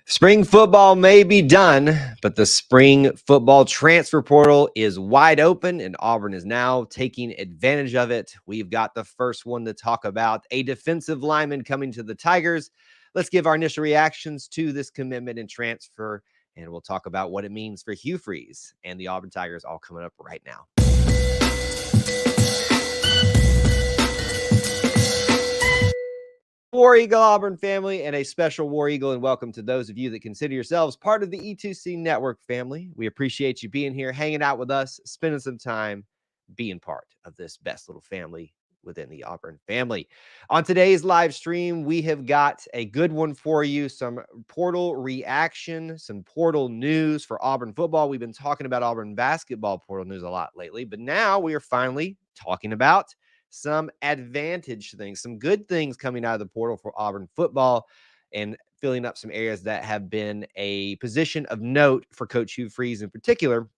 Spring football may be done, but the spring football transfer portal is wide open, and Auburn is now taking advantage of it. We've got the first one to talk about, a defensive lineman coming to the Tigers. Let's give our initial reactions to this commitment and transfer, and we'll talk about what it means for Hugh Freeze and the Auburn Tigers, all coming up right now. War Eagle Auburn family, and a special War Eagle and welcome to those of you that consider yourselves part of the E2C Network family. We appreciate you being here, hanging out with us, spending some time being part of this best little family within the Auburn family. On today's live stream, we have got a good one for you, some portal reaction, some portal news for Auburn football. We've been talking about Auburn basketball portal news a lot lately, but now we are finally talking about some advantage things, some good things coming out of the portal for Auburn football and filling up some areas that have been a position of note for Coach Hugh Freeze in particular,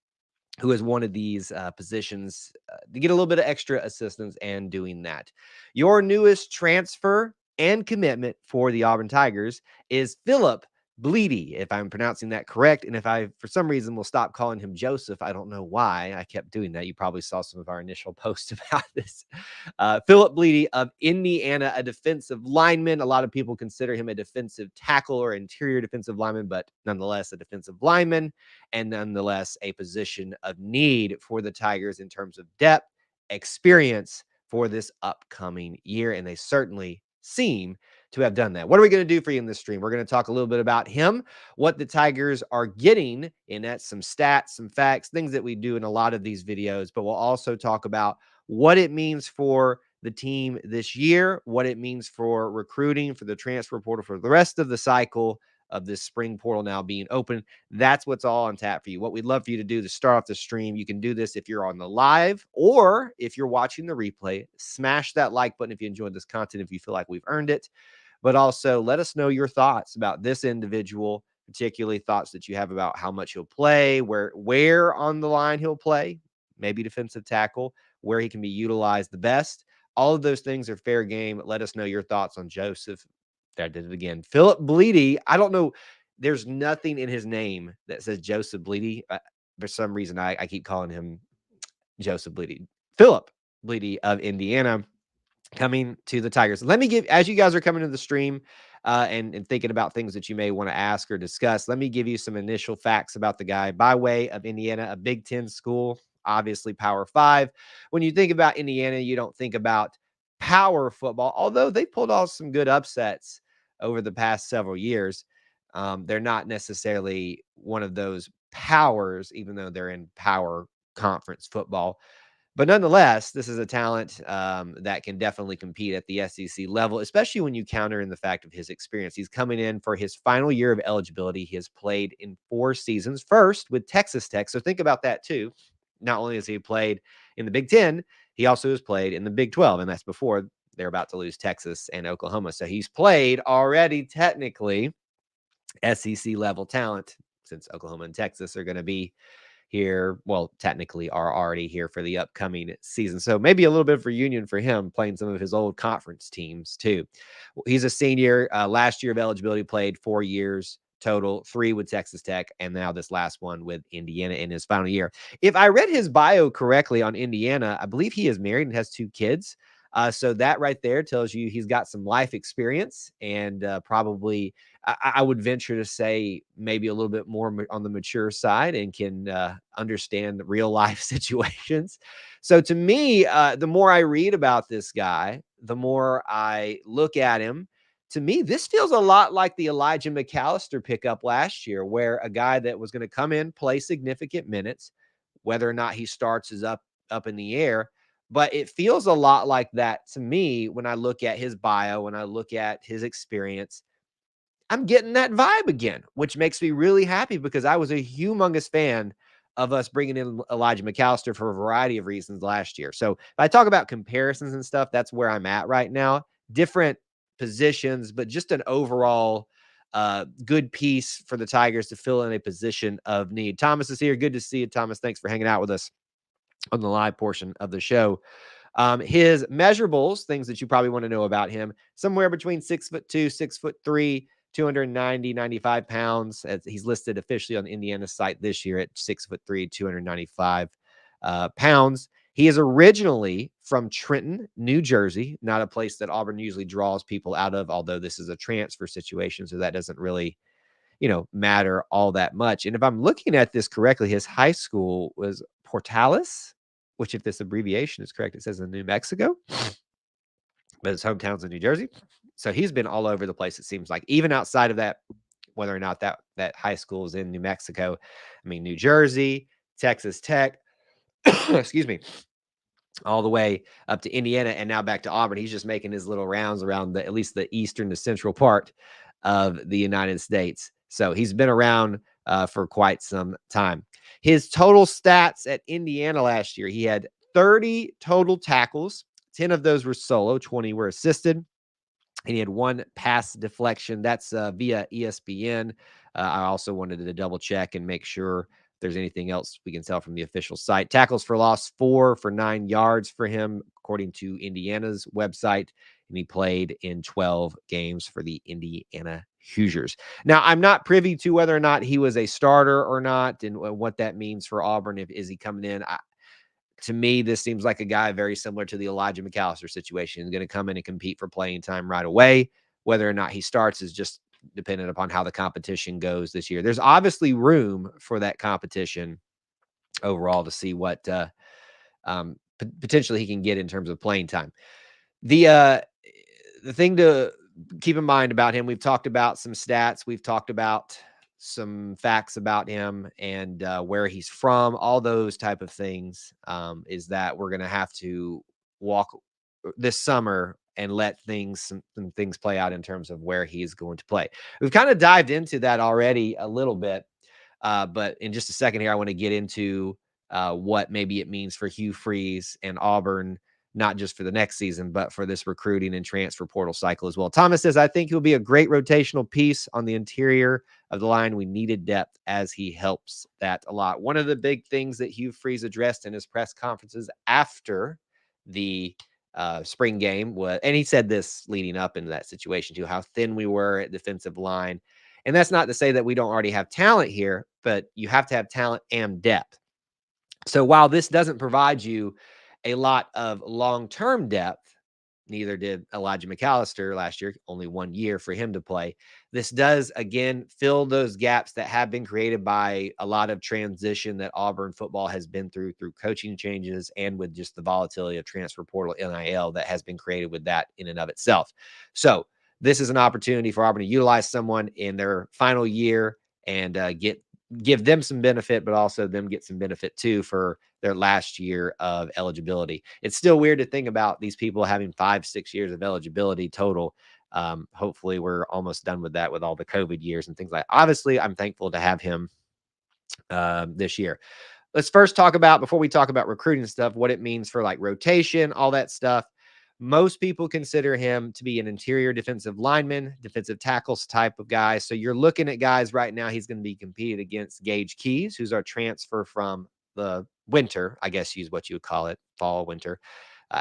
who has wanted these positions to get a little bit of extra assistance and doing that. Your newest transfer and commitment for the Auburn Tigers is Philip Blidi, if I'm pronouncing that correct. And if I, for some reason, will stop calling him Joseph, I don't know why I kept doing that. You probably saw some of our initial posts about this. Philip Blidi of Indiana, a defensive lineman. A lot of people consider him a defensive tackle or interior defensive lineman, but nonetheless a defensive lineman, and nonetheless a position of need for the Tigers in terms of depth, experience for this upcoming year. And they certainly seem to have done that. What are we going to do for you in this stream? We're going to talk a little bit about him, what the Tigers are getting in that, some stats, some facts, things that we do in a lot of these videos, but we'll also talk about what it means for the team this year, what it means for recruiting, for the transfer portal, for the rest of the cycle of this spring portal now being open. That's what's all on tap for you. What we'd love for you to do to start off the stream, you can do this if you're on the live or if you're watching the replay. Smash that like button if you enjoyed this content, if you feel like we've earned it. But also let us know your thoughts about this individual, particularly thoughts that you have about how much he'll play, where on the line he'll play, maybe defensive tackle, where he can be utilized the best. All of those things are fair game. Let us know your thoughts on Joseph. There, I did it again. Philip Blidi. I don't know. There's nothing in his name that says Joseph Blidi. For some reason, I keep calling him Joseph Blidi. Philip Blidi of Indiana coming to the Tigers. Let me give, as you guys are coming to the stream and thinking about things that you may want to ask or discuss, let me give you some initial facts about the guy by way of Indiana, a Big Ten school, obviously Power 5. When you think about Indiana, you don't think about power football, although they pulled off some good upsets over the past several years. They're not necessarily one of those powers, even though they're in power conference football. But nonetheless, this is a talent that can definitely compete at the SEC level, especially when you counter in the fact of his experience. He's coming in for his final year of eligibility. He has played in 4 seasons, first with Texas Tech. So think about that too. Not only has he played in the Big Ten, he also has played in the Big 12, and that's before they're about to lose Texas and Oklahoma. So he's played already technically SEC level talent, since Oklahoma and Texas are going to be here, well, technically are already here for the upcoming season. So maybe a little bit of reunion for him playing some of his old conference teams too. He's a senior. Last year of eligibility, played 4 years total, 3 with Texas Tech, and now this last one with Indiana in his final year. If I read his bio correctly on Indiana, I believe he is married and has 2 kids. So that right there tells you he's got some life experience and probably I would venture to say maybe a little bit more on the mature side and can understand the real life situations. So to me, the more I read about this guy, the more I look at him. To me, this feels a lot like the Elijah McAllister pickup last year, where a guy that was going to come in, play significant minutes, whether or not he starts is up in the air. But it feels a lot like that to me when I look at his bio, when I look at his experience. I'm getting that vibe again, which makes me really happy because I was a humongous fan of us bringing in Elijah McAllister for a variety of reasons last year. So if I talk about comparisons and stuff, that's where I'm at right now. Different positions, but just an overall good piece for the Tigers to fill in a position of need. Thomas is here. Good to see you, Thomas. Thanks for hanging out with us on the live portion of the show. His measurables, things that you probably want to know about him, somewhere between 6'2", 6'3", 290, 95 pounds. He's listed officially on the Indiana site this year at 6'3", 295 pounds. He is originally from Trenton, New Jersey, not a place that Auburn usually draws people out of, although this is a transfer situation, so that doesn't really, matter all that much. And if I'm looking at this correctly, his high school was Portales, which, if this abbreviation is correct, it says in New Mexico, but his hometown's in New Jersey. So he's been all over the place, it seems like, even outside of that, whether or not that high school is in New Mexico. I mean, New Jersey, Texas Tech, excuse me, all the way up to Indiana and now back to Auburn. He's just making his little rounds around at least the eastern to central part of the United States. So he's been around for quite some time. His total stats at Indiana last year, he had 30 total tackles. 10 of those were solo, 20 were assisted. And he had 1 pass deflection. That's via ESPN. I also wanted to double check and make sure if there's anything else we can tell from the official site. Tackles for loss, 4 for 9 yards for him, according to Indiana's website. And he played in 12 games for the Indiana Hoosiers. Now, I'm not privy to whether or not he was a starter or not and what that means for Auburn. Is he coming in? To me, this seems like a guy very similar to the Elijah McAllister situation. He's going to come in and compete for playing time right away. Whether or not he starts is just dependent upon how the competition goes this year. There's obviously room for that competition overall to see what potentially he can get in terms of playing time. The thing to keep in mind about him, we've talked about some stats. We've talked about some facts about him and where he's from, all those type of things, is that we're going to have to walk this summer and let some things play out in terms of where he's going to play. We've kind of dived into that already a little bit, but in just a second here, I want to get into what maybe it means for Hugh Freeze and Auburn, not just for the next season, but for this recruiting and transfer portal cycle as well. Thomas says, I think he'll be a great rotational piece on the interior of the line. We needed depth as he helps that a lot. One of the big things that Hugh Freeze addressed in his press conferences after the spring game was, and he said this leading up into that situation too, how thin we were at defensive line. And that's not to say that we don't already have talent here, but you have to have talent and depth. So while this doesn't provide you a lot of long-term depth, neither did Elijah McAllister last year, only 1 year for him to play. This does, again, fill those gaps that have been created by a lot of transition that Auburn football has been through coaching changes and with just the volatility of transfer portal NIL that has been created with that in and of itself. So this is an opportunity for Auburn to utilize someone in their final year and give them some benefit, but also them get some benefit too for their last year of eligibility. It's still weird to think about these people having 5-6 years of eligibility total. Hopefully we're almost done with that with all the COVID years and things like that. Obviously, I'm thankful to have him this year. Let's first talk about, before we talk about recruiting stuff, what it means for like rotation, all that stuff. Most people consider him to be an interior defensive lineman, defensive tackles type of guy. So you're looking at guys right now. He's going to be competing against Gage Keys, who's our transfer from the winter, I guess is what you would call it, fall, winter,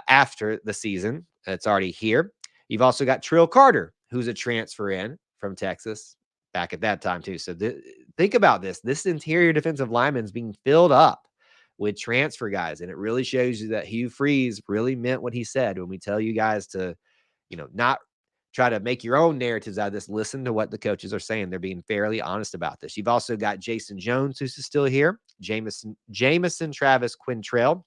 after the season. It's already here. You've also got Trill Carter, who's a transfer in from Texas back at that time too. So think about this. This interior defensive lineman is being filled up with transfer guys. And it really shows you that Hugh Freeze really meant what he said when we tell you guys to, not try to make your own narratives out of this. Listen to what the coaches are saying. They're being fairly honest about this. You've also got Jason Jones, who's still here. Jamison Travis Quintrell,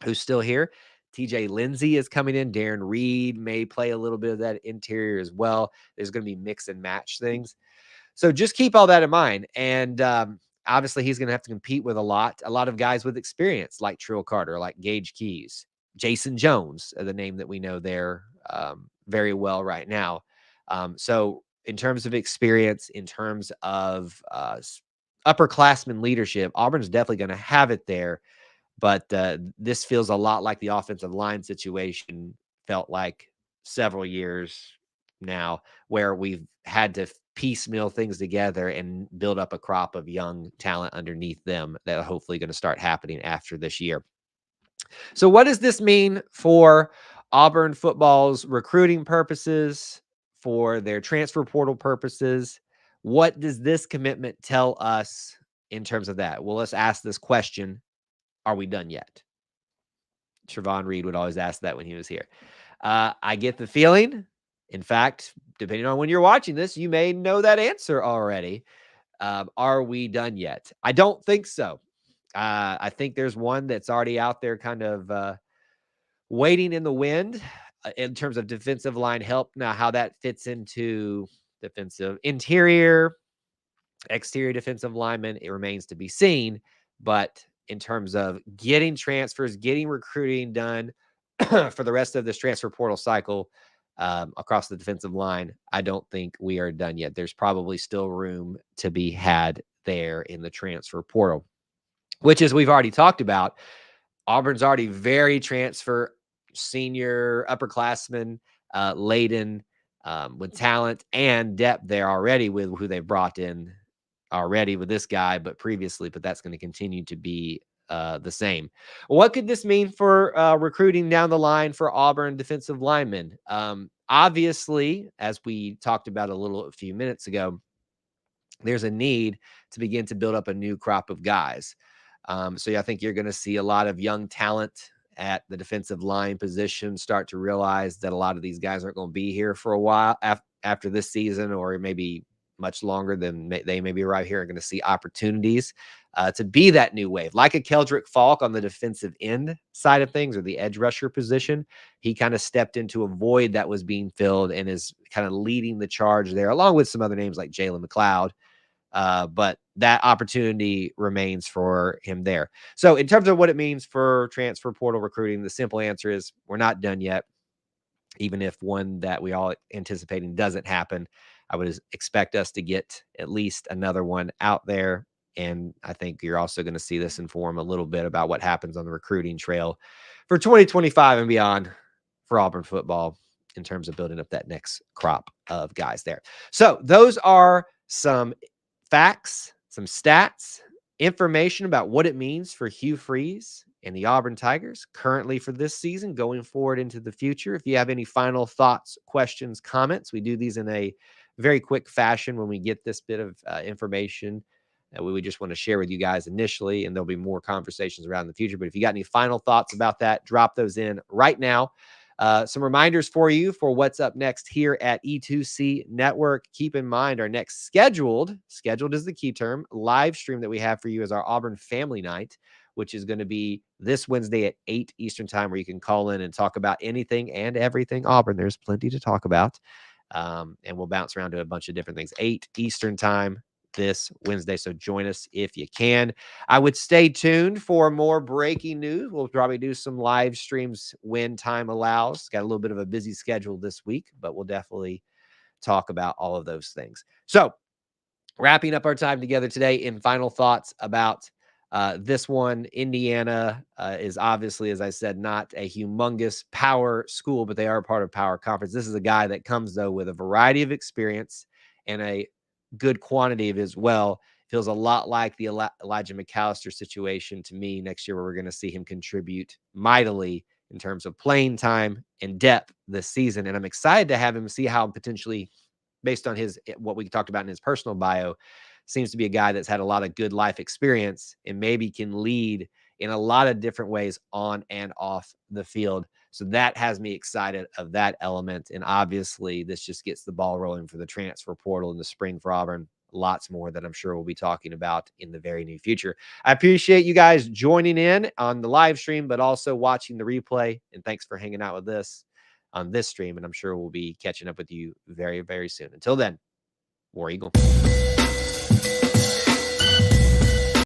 who's still here. TJ Lindsay is coming in. Darren Reed may play a little bit of that interior as well. There's going to be mix and match things. So just keep all that in mind. And obviously, he's going to have to compete with a lot of guys with experience like Trill Carter, like Gage Keys, Jason Jones, the name that we know there very well right now. So in terms of experience, in terms of upperclassmen leadership, Auburn's definitely going to have it there. But this feels a lot like the offensive line situation felt like several years now, where we've had to piecemeal things together and build up a crop of young talent underneath them that are hopefully going to start happening after this year. So what does this mean for Auburn football's recruiting purposes, for their transfer portal purposes. What does this commitment tell us in terms of that? Well, let's ask this question. Are we done yet? Trevon Reed would always ask that when he was here. I get the feeling, in fact, depending on when you're watching this, you may know that answer already. Are we done yet? I don't think so. I think there's one that's already out there kind of waiting in the wind in terms of defensive line help. Now, how that fits into defensive interior, exterior defensive linemen, it remains to be seen. But in terms of getting transfers, getting recruiting done for the rest of this transfer portal cycle across the defensive line, I don't think we are done yet. There's probably still room to be had there in the transfer portal, which, as we've already talked about, Auburn's already very transfer senior upperclassmen laden with talent and depth there already with who they've brought in already with this guy, but previously, but that's going to continue to be the same. What could this mean for recruiting down the line for Auburn defensive linemen? Obviously, as we talked about a few minutes ago, there's a need to begin to build up a new crop of guys. So I think you're going to see a lot of young talent at the defensive line position start to realize that a lot of these guys aren't going to be here for a while after this season, or maybe much longer than they may be right here, and going to see opportunities to be that new wave. Like a Keldrick Falk on the defensive end side of things, or the edge rusher position, he kind of stepped into a void that was being filled and is kind of leading the charge there, along with some other names like Jalen McLeod. But that opportunity remains for him there. So in terms of what it means for transfer portal recruiting, the simple answer is we're not done yet. Even if one that we all anticipating doesn't happen, I would expect us to get at least another one out there. And I think you're also going to see this inform a little bit about what happens on the recruiting trail for 2025 and beyond for Auburn football in terms of building up that next crop of guys there. So those are some facts, some stats, information about what it means for Hugh Freeze and the Auburn Tigers currently for this season, going forward into the future. If you have any final thoughts, questions, comments, we do these in a very quick fashion when we get this bit of information that we just want to share with you guys initially, and there'll be more conversations around in the future. But if you got any final thoughts about that, drop those in right now. Some reminders for you for what's up next here at E2C Network. Keep in mind our next scheduled is the key term, live stream that we have for you is our Auburn Family Night, which is going to be this Wednesday at 8 Eastern time, where you can call in and talk about anything and everything Auburn. There's plenty to talk about. And we'll bounce around to a bunch of different things. 8 Eastern time this Wednesday. So join us if you can. I would stay tuned for more breaking news. We'll probably do some live streams when time allows. Got a little bit of a busy schedule this week, but we'll definitely talk about all of those things. So wrapping up our time together today in final thoughts about this one. Indiana is obviously, as I said, not a humongous power school, but they are a part of Power Conference. This is a guy that comes, though, with a variety of experience and a good quantity of as well. Feels a lot like the Elijah McAllister situation to me next year, where we're going to see him contribute mightily in terms of playing time and depth this season. And I'm excited to have him see how potentially, based on what we talked about in his personal bio, seems to be a guy that's had a lot of good life experience and maybe can lead in a lot of different ways on and off the field. So that has me excited of that element. And obviously this just gets the ball rolling for the transfer portal in the spring for Auburn. Lots more that I'm sure we'll be talking about in the very near future. I appreciate you guys joining in on the live stream, but also watching the replay. And thanks for hanging out with us on this stream. And I'm sure we'll be catching up with you very, very soon. Until then, War Eagle.